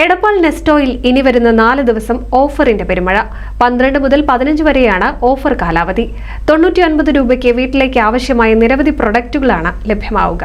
എടപ്പാൾ നെസ്റ്റോയിൽ ഇനി വരുന്ന 4 ദിവസം ഓഫറിന്റെ പെരുമഴ. 12 മുതൽ 15 വരെയാണ് ഓഫർ കാലാവധി. 99 രൂപയ്ക്ക് വീട്ടിലേക്ക് ആവശ്യമായ നിരവധി പ്രൊഡക്റ്റുകളാണ് ലഭ്യമാവുക.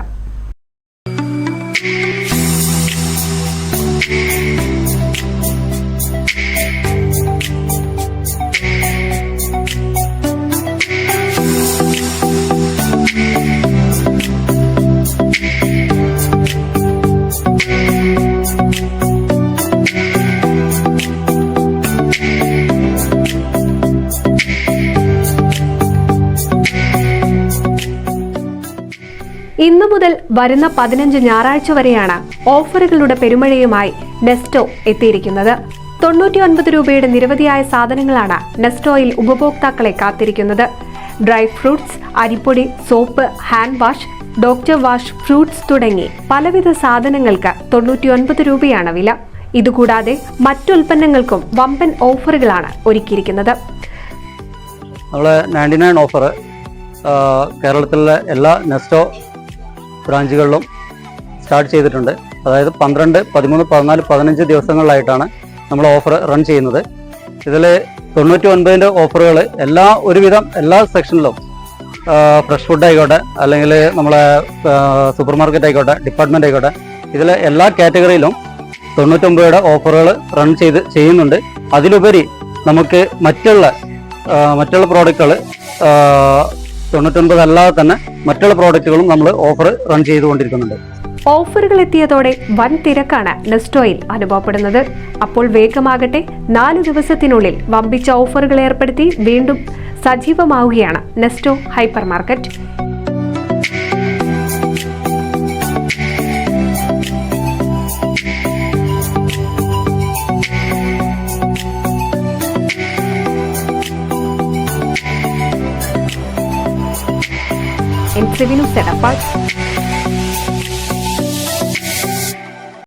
ഇന്നു മുതൽ വരുന്ന 15 ഞായറാഴ്ച വരെയാണ് ഓഫറുകളുടെ പെരുമഴയുമായി നെസ്റ്റോ എത്തിയിരിക്കുന്നത്. 99 രൂപയുടെ നിരവധിയായ സാധനങ്ങളാണ് നെസ്റ്റോയിൽ ഉപഭോക്താക്കളെ കാത്തിരിക്കുന്നത്. ഡ്രൈ ഫ്രൂട്ട്സ്, അരിപ്പൊടി, soap, hand wash, doctor wash, fruits തുടങ്ങി പലവിധ സാധനങ്ങൾക്ക് 99 രൂപയാണ് വില. ഇതുകൂടാതെ മറ്റുൽപ്പന്നങ്ങൾക്കും വമ്പൻ ഓഫറുകളാണ് ഒരുക്കിയിരിക്കുന്നത്. 99 ഓഫർ കേരളത്തിലെ എല്ലാ നെസ്റ്റോ ബ്രാഞ്ചുകളിലും സ്റ്റാർട്ട് ചെയ്തിട്ടുണ്ട്. അതായത് 12, 13, 14, 15 ദിവസങ്ങളിലായിട്ടാണ് നമ്മൾ ഓഫർ റൺ ചെയ്യുന്നത്. ഇതിൽ 99 ഓഫറുകൾ ഒരുവിധം എല്ലാ സെക്ഷനിലും, ഫ്രഷ് ഫുഡ് ആയിക്കോട്ടെ, അല്ലെങ്കിൽ നമ്മളെ സൂപ്പർ മാർക്കറ്റ് ആയിക്കോട്ടെ, ഡിപ്പാർട്ട്മെന്റ് ആയിക്കോട്ടെ, ഇതിലെ എല്ലാ കാറ്റഗറിയിലും 99 ഓഫറുകൾ റൺ ചെയ്യുന്നുണ്ട്. അതിലുപരി നമുക്ക് മറ്റുള്ള പ്രോഡക്റ്റുകൾ 99 അല്ലാതെ തന്നെ മറ്റുള്ള പ്രോഡക്റ്റുകളും നമ്മൾ ഓഫർ റൺ ചെയ്തുകൊണ്ടിരിക്കുന്നുണ്ട്. ഓഫറുകൾ എത്തിയതോടെ വൻ തിരക്കാണ് നെസ്റ്റോയിൽ അനുഭവപ്പെടുന്നത്. അപ്പോൾ വേഗമാകട്ടെ, 4 ദിവസത്തിനുള്ളിൽ വമ്പിച്ച ഓഫറുകൾ ഏർപ്പെടുത്തി വീണ്ടും സജീവമാവുകയാണ് Nesto hypermarket. NCV News, Edappal.